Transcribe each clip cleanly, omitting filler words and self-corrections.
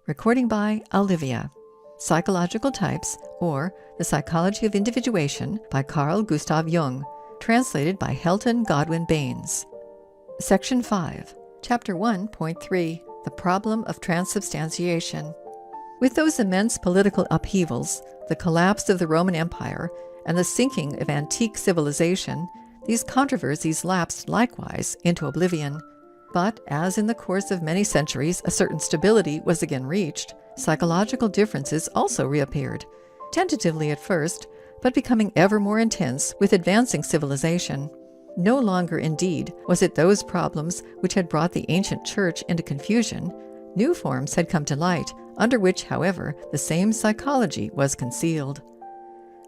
Recording by Olivia. Psychological Types, or The Psychology of Individuation by Carl Gustav Jung. Translated by Helton, Godwin, Baynes. Section 5. Chapter 1.3. The Problem of Transubstantiation. With those immense political upheavals, the collapse of the Roman Empire, and the sinking of antique civilization, these controversies lapsed likewise into oblivion. But as in the course of many centuries a certain stability was again reached, psychological differences also reappeared, tentatively at first, but becoming ever more intense with advancing civilization. No longer, indeed, was it those problems which had brought the ancient church into confusion. New forms had come to light, under which, however, the same psychology was concealed.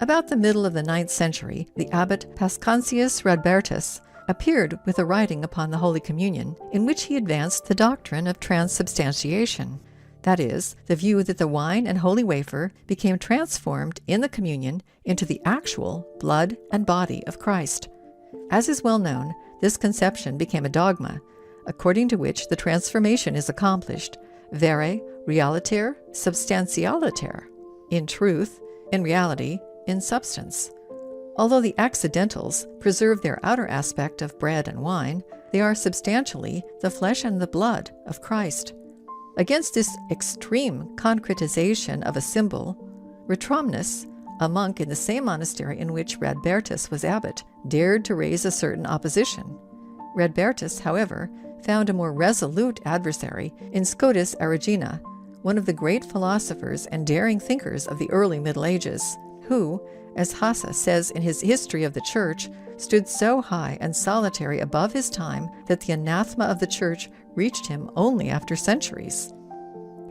About the middle of the 9th century, the abbot Paschasius Radbertus appeared with a writing upon the Holy Communion, in which he advanced the doctrine of transubstantiation. That is, the view that the wine and holy wafer became transformed in the communion into the actual blood and body of Christ. As is well known, this conception became a dogma, according to which the transformation is accomplished, vere, realiter, substantialiter, in truth, in reality, in substance. Although the accidentals preserve their outer aspect of bread and wine, they are substantially the flesh and the blood of Christ. Against this extreme concretization of a symbol, Retromnus, a monk in the same monastery in which Radbertus was abbot, dared to raise a certain opposition. Radbertus, however, found a more resolute adversary in Scotus Erigena, one of the great philosophers and daring thinkers of the early Middle Ages, who, as Hasse says in his History of the Church, stood so high and solitary above his time that the anathema of the Church reached him only after centuries.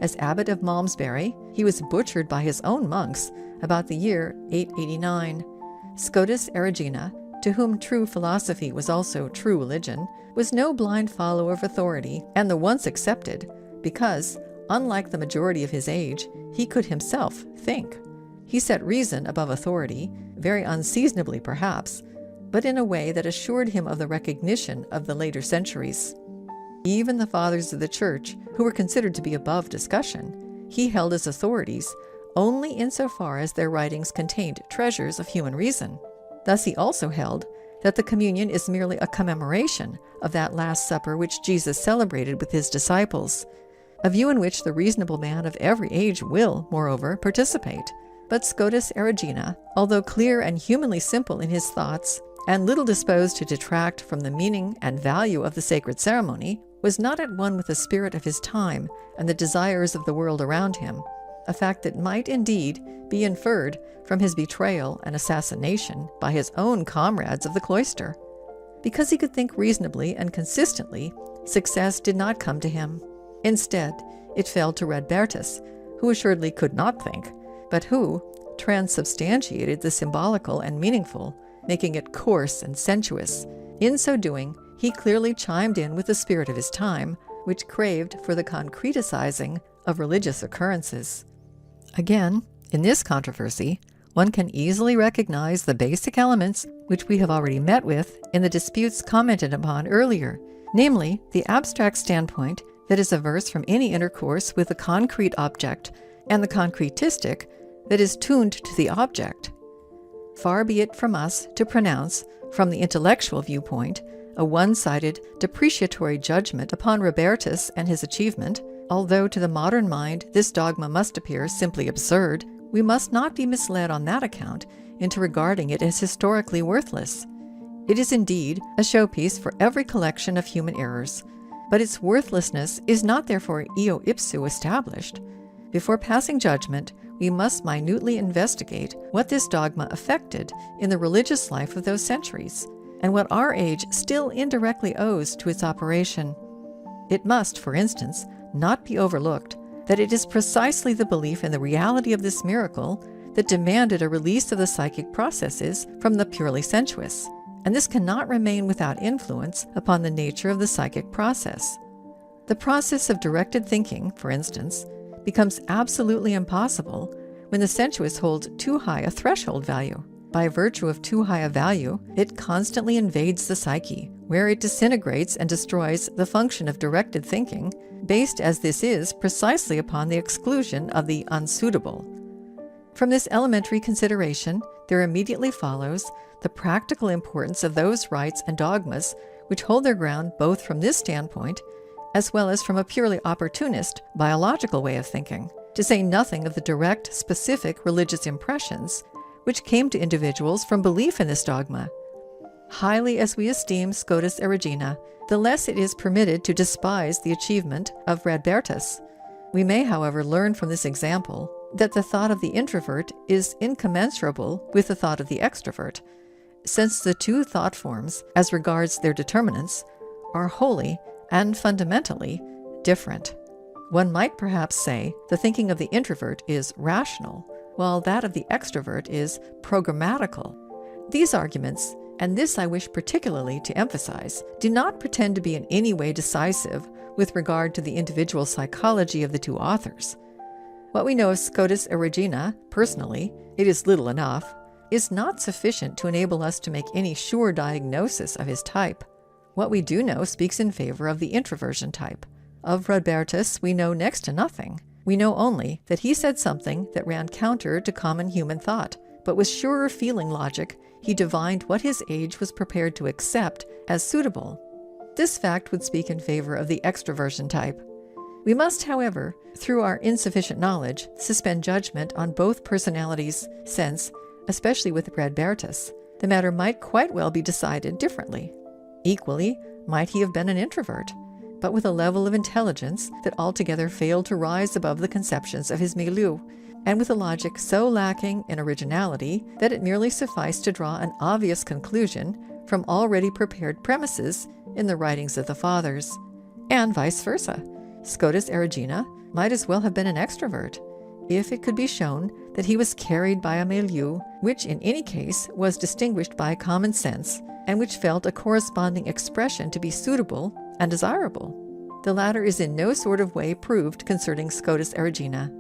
As abbot of Malmesbury, he was butchered by his own monks about the year 889. Scotus Erigena, to whom true philosophy was also true religion, was no blind follower of authority, and the once accepted, because, unlike the majority of his age, he could himself think. He set reason above authority, very unseasonably perhaps, but in a way that assured him of the recognition of the later centuries. Even the fathers of the Church, who were considered to be above discussion, he held as authorities only insofar as their writings contained treasures of human reason. Thus he also held that the communion is merely a commemoration of that Last Supper which Jesus celebrated with his disciples, a view in which the reasonable man of every age will, moreover, participate. But Scotus Erigena, although clear and humanly simple in his thoughts, and little disposed to detract from the meaning and value of the sacred ceremony, was not at one with the spirit of his time and the desires of the world around him, a fact that might indeed be inferred from his betrayal and assassination by his own comrades of the cloister. Because he could think reasonably and consistently, success did not come to him. Instead, it fell to Radbertus, who assuredly could not think, but who transubstantiated the symbolical and meaningful, making it coarse and sensuous. In so doing, he clearly chimed in with the spirit of his time, which craved for the concretizing of religious occurrences. Again, in this controversy, one can easily recognize the basic elements which we have already met with in the disputes commented upon earlier, namely the abstract standpoint that is averse from any intercourse with the concrete object, and the concretistic that is tuned to the object. Far be it from us to pronounce, from the intellectual viewpoint, a one-sided, depreciatory judgment upon Radbertus and his achievement. Although to the modern mind this dogma must appear simply absurd, we must not be misled on that account into regarding it as historically worthless. It is indeed a showpiece for every collection of human errors, but its worthlessness is not therefore eo ipso established. Before passing judgment, we must minutely investigate what this dogma affected in the religious life of those centuries, and what our age still indirectly owes to its operation. It must, for instance, not be overlooked that it is precisely the belief in the reality of this miracle that demanded a release of the psychic processes from the purely sensuous, and this cannot remain without influence upon the nature of the psychic process. The process of directed thinking, for instance, becomes absolutely impossible when the sensuous holds too high a threshold value. By virtue of too high a value, it constantly invades the psyche, where it disintegrates and destroys the function of directed thinking, based as this is precisely upon the exclusion of the unsuitable. From this elementary consideration, there immediately follows the practical importance of those rites and dogmas which hold their ground both from this standpoint as well as from a purely opportunist, biological way of thinking, to say nothing of the direct, specific religious impressions which came to individuals from belief in this dogma. Highly as we esteem Scotus Erigena, the less it is permitted to despise the achievement of Radbertus. We may, however, learn from this example that the thought of the introvert is incommensurable with the thought of the extrovert, since the two thought forms, as regards their determinants, are wholly and fundamentally different. One might perhaps say the thinking of the introvert is rational, while that of the extrovert is programmatical. These arguments, and this I wish particularly to emphasize, do not pretend to be in any way decisive with regard to the individual psychology of the two authors. What we know of Scotus Erigena, personally, it is little enough, is not sufficient to enable us to make any sure diagnosis of his type. What we do know speaks in favor of the introversion type. Of Radbertus we know next to nothing. We know only that he said something that ran counter to common human thought, but with surer feeling logic he divined what his age was prepared to accept as suitable. This fact would speak in favor of the extraversion type. We must, however, through our insufficient knowledge, suspend judgment on both personalities, since, especially with Radbertus, the matter might quite well be decided differently. Equally, might he have been an introvert, but with a level of intelligence that altogether failed to rise above the conceptions of his milieu, and with a logic so lacking in originality that it merely sufficed to draw an obvious conclusion from already prepared premises in the writings of the fathers, and vice versa. Scotus Erigena might as well have been an extrovert, if it could be shown that he was carried by a milieu which in any case was distinguished by common sense, and which felt a corresponding expression to be suitable and desirable. The latter is in no sort of way proved concerning Scotus Erigena.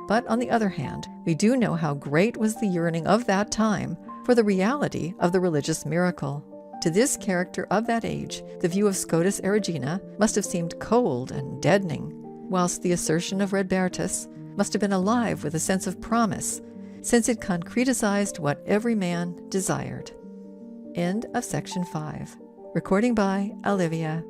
But on the other hand, we do know how great was the yearning of that time for the reality of the religious miracle. To this character of that age, the view of Scotus Erigena must have seemed cold and deadening, whilst the assertion of Radbertus must have been alive with a sense of promise, since it concretized what every man desired. End of section 5. Recording by Olivia.